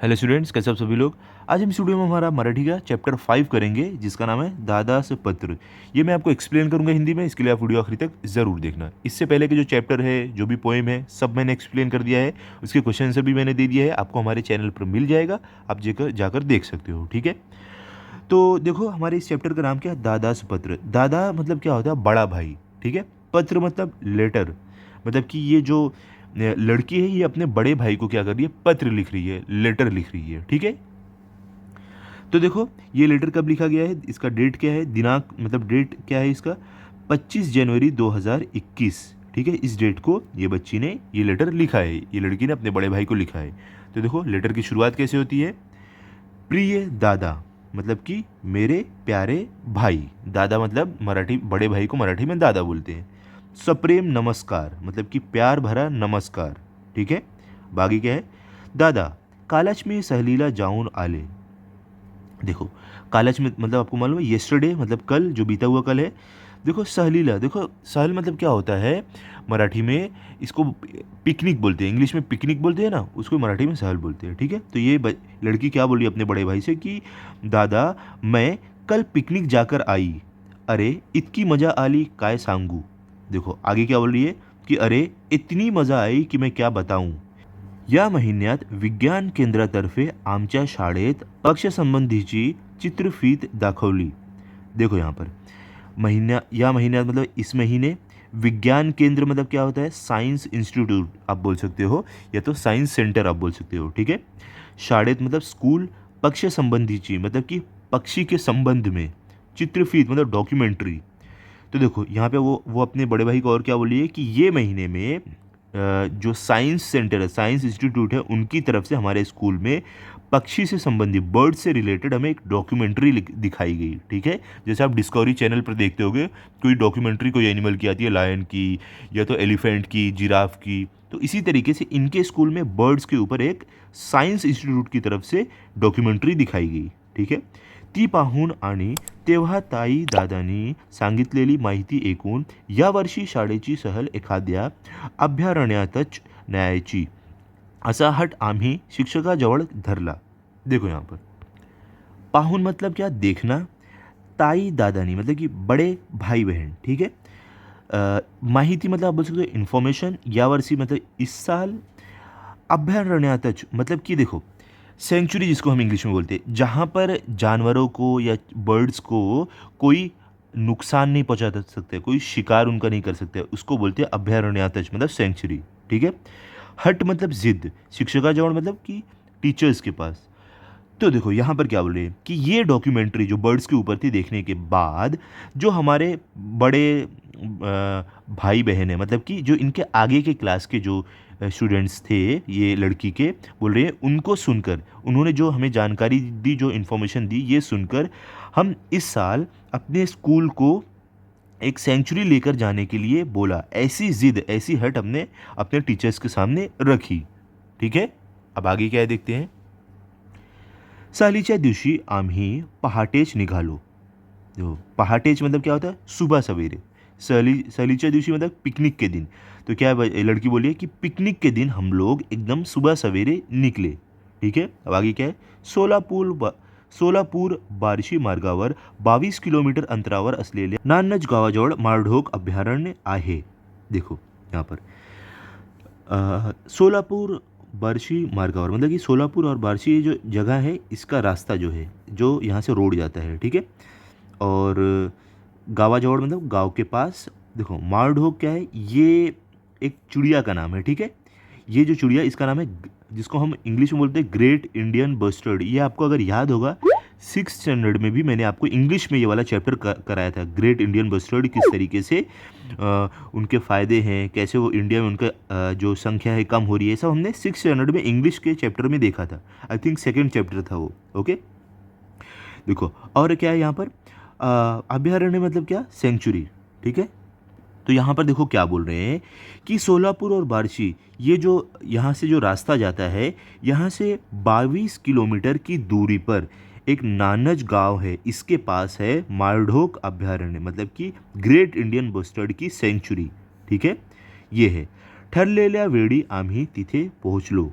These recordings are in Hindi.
हेलो स्टूडेंट्स, कैसे आप सभी लोग। आज हम स्टूडियो में हमारा मराठी का चैप्टर 5 करेंगे जिसका नाम है दादास पत्र। ये मैं आपको एक्सप्लेन करूंगा हिंदी में, इसके लिए आप वीडियो आखिरी तक ज़रूर देखना। इससे पहले के जो चैप्टर है, जो भी पोएम है, सब मैंने एक्सप्लेन कर दिया है। उसके क्वेश्चन भी मैंने दे दिया है, आपको हमारे चैनल पर मिल जाएगा। आप जाकर देख सकते हो, ठीक है। तो देखो, हमारे इस चैप्टर का नाम क्या है, दादास पत्र। दादा मतलब क्या होता है, बड़ा भाई, ठीक है। पत्र मतलब लेटर, मतलब कि ये जो लड़की है ये अपने बड़े भाई को क्या कर रही है, पत्र लिख रही है, लेटर लिख रही है, ठीक है। तो देखो, ये लेटर कब लिखा गया है, इसका डेट क्या है, दिनांक मतलब डेट क्या है इसका, 25 जनवरी 2021, ठीक है। इस डेट को ये बच्ची ने ये लेटर लिखा है, ये लड़की ने अपने बड़े भाई को लिखा है। तो देखो, लेटर की शुरुआत कैसे होती है, प्रिय दादा मतलब कि मेरे प्यारे भाई, दादा मतलब मराठी, बड़े भाई को मराठी में दादा बोलते हैं। सप्रेम नमस्कार मतलब कि प्यार भरा नमस्कार, ठीक है। बाकी क्या है, दादा कालच में सहलीला जाऊन आले। देखो, कालच में मतलब आपको मालूम है, येस्टरडे मतलब कल, जो बीता हुआ कल है। देखो सहलीला, देखो सहल मतलब क्या होता है मराठी में, इसको पिकनिक बोलते हैं, इंग्लिश में पिकनिक बोलते हैं ना, उसको मराठी में सहल बोलते हैं, ठीक है। तो ये लड़की क्या बोली अपने बड़े भाई से कि दादा मैं कल पिकनिक जाकर आई, अरे इतकी मजा आली काय सांगू। देखो आगे क्या बोल रही है कि अरे इतनी मजा आई कि मैं क्या बताऊं। या महिन्यात विज्ञान केंद्रातर्फे आमच्या शाळेत पक्षसंबंधीची चित्रफीत दाखवली। देखो यहाँ पर महीना, या महीना मतलब इस महीने, विज्ञान केंद्र मतलब क्या होता है, साइंस इंस्टीट्यूट आप बोल सकते हो, या तो साइंस सेंटर आप बोल सकते हो, ठीक है। शाळेत मतलब स्कूल, पक्ष संबंधीची मतलब कि पक्षी के संबंध में, चित्रफीत मतलब डॉक्यूमेंट्री। तो देखो यहाँ पे वो अपने बड़े भाई को और क्या बोली है कि ये महीने में जो साइंस सेंटर है, साइंस इंस्टीट्यूट है, उनकी तरफ से हमारे स्कूल में पक्षी से संबंधित, बर्ड से रिलेटेड हमें एक डॉक्यूमेंट्री दिखाई गई, ठीक है। जैसे आप डिस्कवरी चैनल पर देखते होगे, कोई डॉक्यूमेंट्री कोई एनिमल की आती है, लायन की या तो एलिफेंट की, जिराफ की। तो इसी तरीके से इनके स्कूल में बर्ड्स के ऊपर एक साइंस इंस्टीट्यूट की तरफ से डॉक्यूमेंट्री दिखाई गई, ठीक है। ती पाहून आणि तेव्हा ताई दादांनी सांगितलेली माहिती ऐकून यावर्षी शाळेची सहल एखाद्या अभयारण्यातच न्यायाची असा हट आम्ही शिक्षकाजवळ धरला। देखो यहाँ पर पाहुन मतलब क्या, देखना, ताई दादानी मतलब कि बड़े भाई बहन, ठीक है। माहिती मतलब आप बोल सकते हो इन्फॉर्मेशन, यावर्षी मतलब इस साल, अभयारण्यातच मतलब कि देखो सेंचुरी जिसको हम इंग्लिश में बोलते हैं, जहाँ पर जानवरों को या बर्ड्स को कोई नुकसान नहीं पहुँचा सकते, कोई शिकार उनका नहीं कर सकते, उसको बोलते हैं अभयारण्यातच मतलब सेंचुरी, ठीक है। हट मतलब जिद, शिक्षकाजवळ मतलब कि टीचर्स के पास। तो देखो यहाँ पर क्या बोल रहे हैं कि ये डॉक्यूमेंट्री जो बर्ड्स के ऊपर थी, देखने के बाद जो हमारे बड़े भाई बहन है, मतलब कि जो इनके आगे के क्लास के जो स्टूडेंट्स थे, ये लड़की के बोल रहे हैं, उनको सुनकर, उन्होंने जो हमें जानकारी दी, जो इन्फॉर्मेशन दी, ये सुनकर हम इस साल अपने स्कूल को एक सेंचुरी लेकर जाने के लिए बोला। ऐसी जिद, ऐसी हट हमने अपने टीचर्स के सामने रखी, ठीक है। अब आगे क्या है देखते हैं। सहलीच्या दिवशी आम्ही पहाटेच निघालो। जो पहाटेच मतलब क्या होता है, सुबह सवेरे। सहलीच्या दिवशी मतलब पिकनिक के दिन। तो क्या है, लड़की बोली है कि पिकनिक के दिन हम लोग एकदम सुबह सवेरे निकले, ठीक है। अब आगे क्या है, सोलापूर बार्शी मार्गावर 22 किलोमीटर अंतरावर असलेल्या नान्नज गावाजवळ माळढोक अभयारण्य आहे। देखो यहाँ पर सोलापुर बार्शी मार्गावर मतलब कि सोलापुर और बार्शी ये जो जगह है, इसका रास्ता जो है, जो यहाँ से रोड जाता है, ठीक है। और गावाजवड़ मतलब गांव के पास। देखो मारढोक क्या है, ये एक चिड़िया का नाम है, ठीक है। ये जो चिड़िया, इसका नाम है, जिसको हम इंग्लिश में बोलते हैं ग्रेट इंडियन बस्टर्ड। ये आपको अगर याद होगा, 6th स्टैंडर्ड में भी मैंने आपको इंग्लिश में ये वाला चैप्टर कराया था, ग्रेट इंडियन बस्टर्ड किस तरीके से उनके फ़ायदे हैं, कैसे वो इंडिया में उनका जो संख्या है कम हो रही है, सब हमने 6th स्टैंडर्ड में इंग्लिश के चैप्टर में देखा था। आई थिंक सेकेंड चैप्टर था वो, ओके। देखो और क्या है यहाँ पर, अभयारण्य मतलब क्या, सेंचुरी, ठीक है। तो यहाँ पर देखो क्या बोल रहे हैं कि सोलापुर और बार्शी, ये जो यहाँ से जो रास्ता जाता है, यहाँ से 22 किलोमीटर की दूरी पर एक नानज गांव है, इसके पास है माळढोक अभयारण्य मतलब कि ग्रेट इंडियन बस्टर्ड की सेंचुरी, ठीक है। ये है ठरलेल्या वेळी आम्ही तिथे पोहोचलो।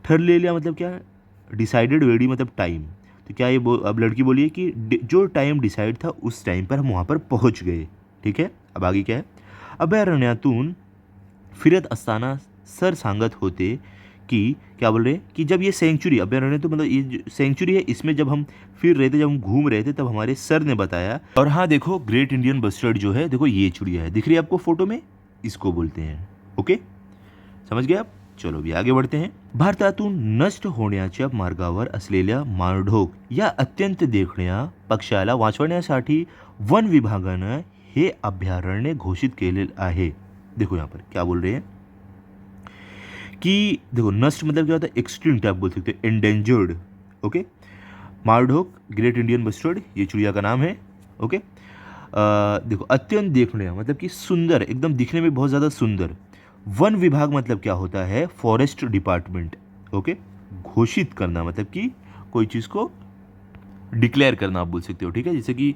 ठरलेल्या मतलब क्या, डिसाइडेड वेडी मतलब टाइम, तो क्या ये अब लड़की बोली है कि जो टाइम डिसाइड था उस टाइम पर हम वहाँ पर पहुँच गए। ठीक है, अब आगे क्या है, अभयारण्यातून फिरत असताना सर सांगत होते कि क्या बोल रहे हैं कि जब ये सेंचुरी अभयारण्य, तो मतलब ये सेंचुरी है, इसमें जब हम फिर रहे थे, जब हम घूम रहे थे, तब हमारे सर ने बताया। और हाँ देखो, ग्रेट इंडियन बस्टर्ड जो है, देखो ये चिड़िया है, दिख रही है आपको फोटो में, इसको बोलते हैं। ओके, समझ गए आप? चलो भी आगे बढ़ते हैं। भारतातून नष्ट होण्याच्या मार्गावर असलेल्या माळढोक या अत्यंत देखण्या पक्ष्याला वाचवण्यासाठी वन विभागानं हे अभयारण्य घोषित केले आहे। देखो यहाँ पर क्या बोल रहे हैं कि देखो, नष्ट मतलब क्या होता है, एक्सटिंक्ट आप बोल सकते हो, एंडेंजर्ड। ओके, मारढोक ग्रेट इंडियन बस्टर्ड ये चिड़िया का नाम है। ओके, देखो अत्यंत देखने मतलब कि सुंदर, एकदम दिखने में बहुत ज़्यादा सुंदर। वन विभाग मतलब क्या होता है, फॉरेस्ट डिपार्टमेंट। ओके, घोषित करना मतलब कि कोई चीज़ को डिक्लेयर करना आप बोल सकते हो। ठीक है, जैसे कि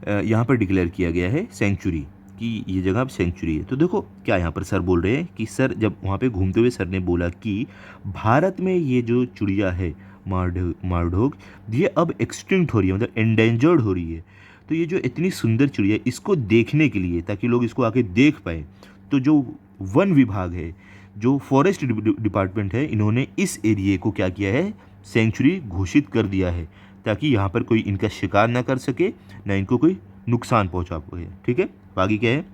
यहाँ पर डिक्लेयर किया गया है सेंचुरी, कि ये जगह अब सेंचुरी है। तो देखो क्या यहाँ पर सर बोल रहे हैं कि सर, जब वहाँ पे घूमते हुए सर ने बोला कि भारत में ये जो चिड़िया है मारढोक, ये अब एक्सटिंक्ट हो रही है, मतलब एंडेंजर्ड हो रही है। तो ये जो इतनी सुंदर चिड़िया, इसको देखने के लिए, ताकि लोग इसको आके देख पाए, तो जो वन विभाग है, जो फॉरेस्ट डिपार्टमेंट है, इन्होंने इस एरिए को क्या किया है, सेंचुरी घोषित कर दिया है, ताकि यहाँ पर कोई इनका शिकार ना कर सके, ना इनको कोई नुकसान पहुंचा पाए। ठीक है, बाकी क्या है,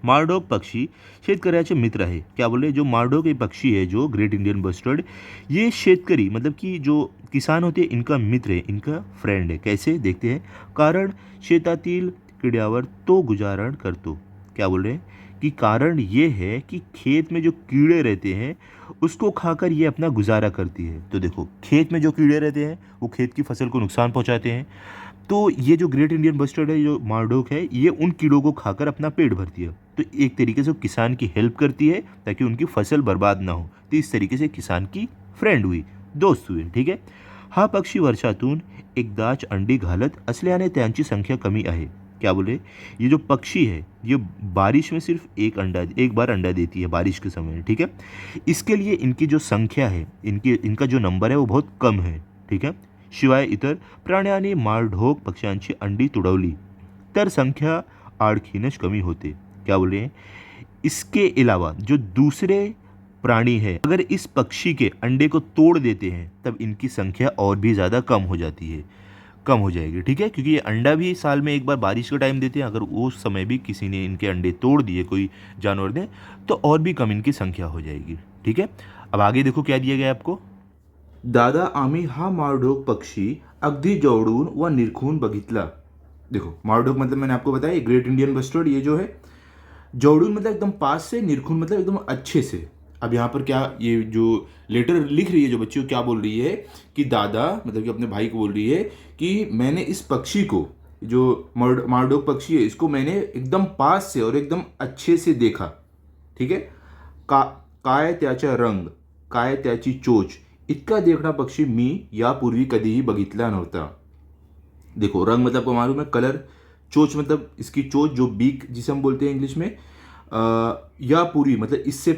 मारडॉग पक्षी शेतकऱ्याचे मित्र आहे। क्या बोल रहे हैं, जो मारडॉग ये पक्षी है, जो ग्रेट इंडियन बस्टर्ड, ये शेतकरी मतलब कि जो किसान होते हैं, इनका मित्र है, इनका फ्रेंड है। कैसे, देखते हैं। कारण शेतातील किड्यावर तो गुजारण करतो। क्या बोल रहे हैं कि कारण ये है कि खेत में जो कीड़े रहते हैं उसको खाकर ये अपना गुजारा करती है। तो देखो, खेत में जो कीड़े रहते हैं वो खेत की फसल को नुकसान पहुंचाते हैं। तो ये जो ग्रेट इंडियन बस्टर्ड है, जो मारडॉग है, ये उन कीड़ों को खाकर अपना पेट भरती है। तो एक तरीके से वो किसान की हेल्प करती है, ताकि उनकी फसल बर्बाद ना हो। तो इस तरीके से किसान की फ्रेंड हुई, दोस्त हुई। ठीक है, हा पक्षी वर्षातून एकदाच अंडी घालत असल्याने त्यांची संख्या कमी आहे। क्या बोले, ये जो पक्षी है, ये बारिश में सिर्फ एक बार अंडा देती है बारिश के समय। ठीक है, इसके लिए इनकी जो संख्या है, इनका जो नंबर है वो बहुत कम है। ठीक है, शिवाय इतर प्राण्यांनी मारढोक पक्ष्यांची अंडी तुडवली तर संख्या आणखीनच कमी होते। क्या बोल रहे हैं, इसके अलावा जो दूसरे प्राणी है, अगर इस पक्षी के अंडे को तोड़ देते हैं, तब इनकी संख्या और भी ज़्यादा कम हो जाती है, कम हो जाएगी। ठीक है, क्योंकि ये अंडा भी साल में एक बार बारिश का टाइम देते हैं, अगर उस समय भी किसी ने इनके अंडे तोड़ दिए, कोई जानवर ने, तो और भी कम इनकी संख्या हो जाएगी। ठीक है, अब आगे देखो क्या दिया गया है आपको। दादा आम्ही हा मारढोक पक्षी अगदी जवळून व निरखून बघितला। देखो, मारढोक मतलब मैंने आपको बताया ग्रेट इंडियन बस्टर्ड, ये जो है जवड़ून मतलब एकदम पास से, निरखून मतलब एकदम अच्छे से। अब यहाँ पर क्या, ये जो लेटर लिख रही है जो बच्ची को, क्या बोल रही है कि दादा मतलब कि अपने भाई को बोल रही है कि मैंने इस पक्षी को, जो मारडॉग पक्षी है, इसको मैंने एकदम पास से और एकदम अच्छे से देखा। ठीक है, काय त्याचा रंग, काय त्याची चोच, इतका देखना पक्षी मी यापूर्वी कधीही बघितला नव्हता। देखो, रंग मतलब आपको मालूम है, कलर। चोच मतलब इसकी चोच, जो बीक जिसे हम बोलते हैं इंग्लिश में। या पूरी मतलब इससे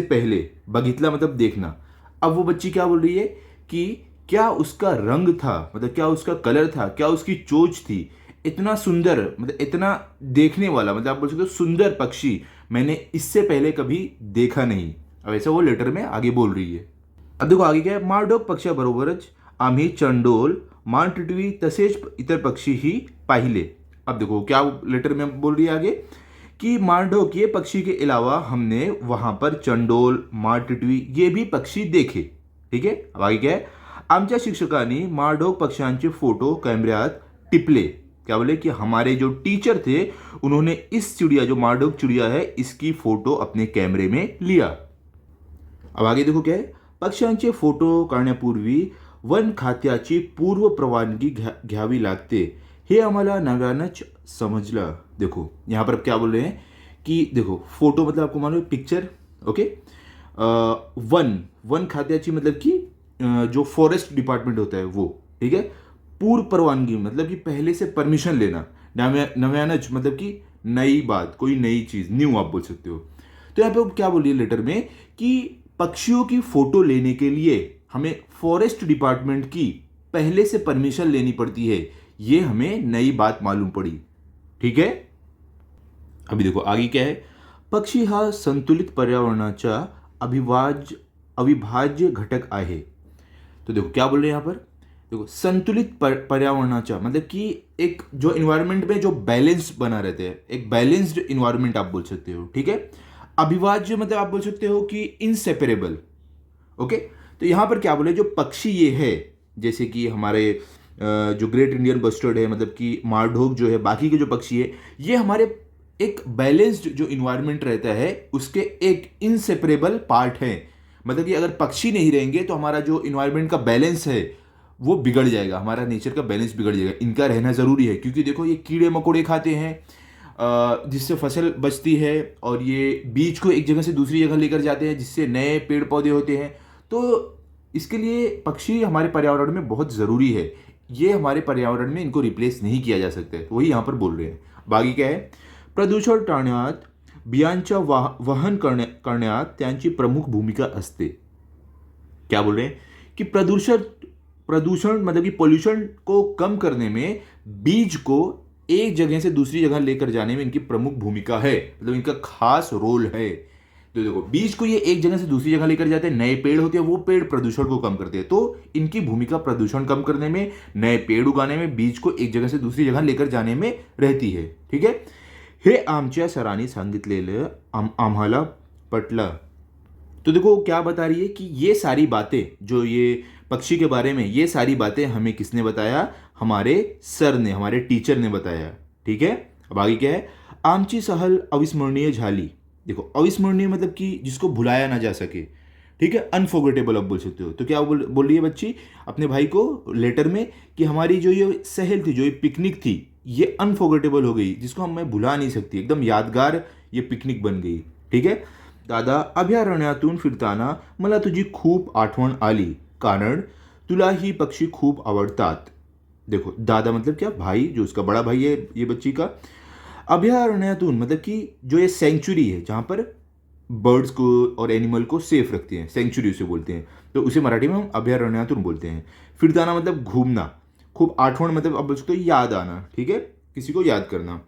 पहले बघितला मतलब देखना। अब वो बच्ची क्या बोल रही है कि क्या उसका रंग था, मतलब क्या उसका कलर था, क्या उसकी चोच थी, इतना सुंदर, मतलब इतना देखने वाला, मतलब आप बोल सकते हो सुंदर पक्षी मैंने इससे पहले कभी देखा नहीं। अब ऐसा वो लेटर में आगे बोल रही है। अब देखो आगे क्या है, मारडॉग पक्ष्याबरोबरच आम्ही चंडोल, मानटिटवी तसेच इतर पक्षीही पाहिले। अब देखो क्या लेटर में बोल रही है आगे कि मारडॉग ये पक्षी के अलावा हमने वहां पर चंडोल, मारटिटवी ये भी पक्षी देखे। ठीक है, अब आगे क्या है, आमच्या शिक्षकांनी मारडॉग पक्ष्यांचे फोटो कैमऱ्यात टिपले। क्या बोले कि हमारे जो टीचर थे उन्होंने इस चिड़िया, जो मारडॉग चिड़िया है, इसकी फोटो अपने कैमरे में लिया। अब आगे देखो क्या है, पक्ष्यांचे फोटो काढण्यापूर्वी वन खात्याची पूर्व परवानगी घ्यावी लागते, हे आम्हाला नव्यानंच समजलं। देखो यहाँ पर क्या बोल रहे हैं कि देखो, फोटो मतलब आपको मालूम है पिक्चर। ओके, वन खात्याची मतलब कि जो फॉरेस्ट डिपार्टमेंट होता है वो। ठीक है, पूर्व परवानगी मतलब कि पहले से परमिशन लेना। नव्यानच मतलब कि नई बात, कोई नई चीज, न्यू आप बोल सकते हो। तो यहाँ पे क्या बोल रही है लेटर में कि पक्षियों की फोटो लेने के लिए हमें फॉरेस्ट डिपार्टमेंट की पहले से परमिशन लेनी पड़ती है, ये हमें नई बात मालूम पड़ी। ठीक है, अभी देखो आगे क्या है। पक्षी हा संतुलित पर्यावरणाचा अविभाज्य घटक आहे। तो देखो क्या बोल रहे हैं यहाँ पर, देखो संतुलित पर्यावरणाचा मतलब कि एक जो इन्वायरमेंट में जो बैलेंस बना रहते हैं, एक बैलेंस्ड इन्वायरमेंट आप बोल सकते हो। ठीक है, अविभाज्य मतलब आप बोल सकते हो कि इनसेपरेबल। ओके, तो यहाँ पर क्या बोले, जो पक्षी ये है, जैसे कि हमारे जो ग्रेट इंडियन बस्टर्ड है, मतलब कि मारढोक जो है, बाकी के जो पक्षी है, ये हमारे एक बैलेंस्ड जो इन्वायरमेंट रहता है उसके एक इनसेपरेबल पार्ट है। मतलब कि अगर पक्षी नहीं रहेंगे तो हमारा जो इन्वायरमेंट का बैलेंस है वो बिगड़ जाएगा, हमारा नेचर का बैलेंस बिगड़ जाएगा। इनका रहना ज़रूरी है, क्योंकि देखो ये कीड़े मकोड़े खाते हैं जिससे फसल बचती है, और ये बीज को एक जगह से दूसरी जगह लेकर जाते हैं जिससे नए पेड़ पौधे होते हैं। तो इसके लिए पक्षी हमारे पर्यावरण में बहुत ज़रूरी है, ये हमारे पर्यावरण में इनको रिप्लेस नहीं किया जा सकता है। तो वही यहाँ पर बोल रहे हैं। बाकी क्या है, प्रदूषण टाळण्यात बियांच्या वहन करण्यात त्यांची प्रमुख भूमिका असते। क्या बोल रहे हैं कि प्रदूषण मतलब कि पोल्यूशन को कम करने में बीज को एक जगह से दूसरी जगह लेकर जाने में इनकी प्रमुख भूमिका है, मतलब इनका खास रोल है। तो देखो बीज को ये एक जगह से दूसरी जगह लेकर जाते हैं, नए पेड़ होते हैं, वो पेड़ प्रदूषण को कम करते हैं। तो इनकी भूमिका प्रदूषण कम करने में, नए पेड़ उगाने में, बीज को एक जगह से दूसरी जगह लेकर जाने में रहती है। ठीक है, हे आमच्या सरांनी सांगितलेलं आम्हाला पटलं। तो देखो क्या बता रही है कि ये सारी बातें, जो ये पक्षी के बारे में, ये सारी बातें हमें किसने बताया, हमारे सर ने, हमारे टीचर ने बताया। ठीक है, अब आगे क्या है, आमची सहल अविस्मरणीय झाली। देखो अविस्मरणीय मतलब कि जिसको भुलाया ना जा सके। ठीक है, अनफॉरगेटेबल आप बोल सकते हो। तो क्या बोल रही है बच्ची अपने भाई को लेटर में कि हमारी जो ये सहल थी, जो ये पिकनिक थी, ये अनफॉरगेटेबल हो गई, जिसको मैं भुला नहीं सकती, एकदम यादगार ये पिकनिक बन गई। ठीक है, दादा अभयारण्यातून फिरताना मला तुझी खूप आठवण आली, कारण तुला ही पक्षी खूप आवडतात। देखो दादा मतलब क्या, भाई, जो उसका बड़ा भाई है ये बच्ची का। अभयारण्यातून मतलब कि जो ये सेंचुरी है जहाँ पर बर्ड्स को और एनिमल को सेफ रखते हैं, सेंचुरी उसे बोलते हैं, तो उसे मराठी में हम अभयारण्यातून बोलते हैं। फिरताना मतलब घूमना, खूब आठवण मतलब अब उसको याद आना। ठीक है, किसी को याद करना।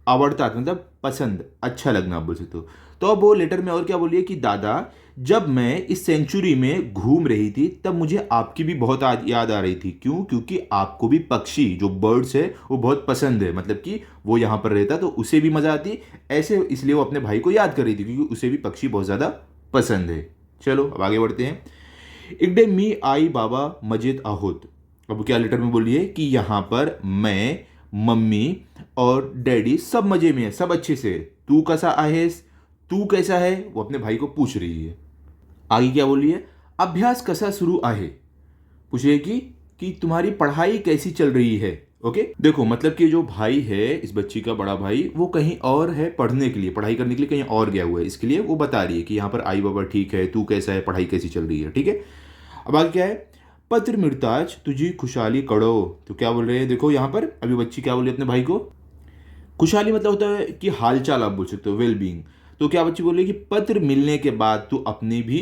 आवड़तात मतलब पसंद, अच्छा लगना आप बोल सकते हो। तो अब वो लेटर में और क्या बोलिए कि दादा जब मैं इस सेंचुरी में घूम रही थी तब मुझे आपकी भी बहुत याद आ रही थी। क्यों? क्योंकि आपको भी पक्षी, जो बर्ड्स है, वो बहुत पसंद है, मतलब कि वो यहाँ पर रहता तो उसे भी मज़ा आती ऐसे, इसलिए वो अपने भाई को याद कर रही थी क्योंकि उसे भी पक्षी बहुत ज़्यादा पसंद है। चलो अब आगे बढ़ते हैं। इकडे मी आई बाबा मजेत आहोत। अब क्या लेटर में बोलिए कि यहाँ पर मैं, मम्मी और डैडी सब मजे में है, सब अच्छे से। तू कैसा आहेस, तू कैसा है, वो अपने भाई को पूछ रही है। आगे क्या बोलिए, अभ्यास कसा सुरू आहे, पूछ रही है कि तुम्हारी पढ़ाई कैसी चल रही है। ओके, देखो मतलब कि जो भाई है, इस बच्ची का बड़ा भाई, वो कहीं और है पढ़ने के लिए, पढ़ाई करने के लिए कहीं और गया हुआ है, इसके लिए वो बता रही है कि यहाँ पर आई बाबा ठीक है, तू कैसा है, पढ़ाई कैसी चल रही है। ठीक है, अब आगे क्या है, पत्र मिळताच तुझी खुशहाली कळो। तो क्या बोल रहे हैं, देखो यहाँ पर अभी बच्ची क्या बोल रही है अपने भाई को, खुशहाली मतलब होता है कि हालचाल आप बोल सकते हो, वेल बीइंग। तो क्या बच्ची बोल रही है कि पत्र मिलने के बाद तू अपनी भी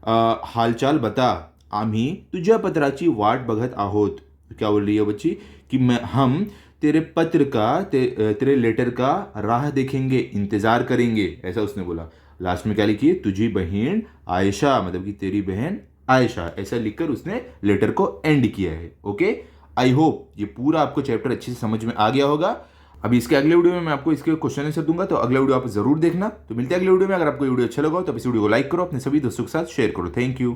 हालचाल बता, आम्ही तुझ्या पत्राची वाट बघत आहोत। तो क्या बोल रही है बच्ची कि हम तेरे पत्र का, तेरे लेटर का राह देखेंगे, इंतजार करेंगे, ऐसा उसने बोला। लास्ट में क्या लिखी है, तुझी बहन आयशा, मतलब कि तेरी बहन आयशा, ऐसा लिखकर उसने लेटर को एंड किया है। ओके, आई होप ये पूरा आपको चैप्टर अच्छे से समझ में आ गया होगा। अभी इसके अगले वीडियो में मैं आपको इसके क्वेश्चन आंसर दूंगा, तो अगला वीडियो आप जरूर देखना। तो मिलते हैं अगले वीडियो में। अगर आपको वीडियो अच्छा लगा हो तो इस वीडियो को लाइक करो, अपने सभी दोस्तों के साथ शेयर करो। Thank you.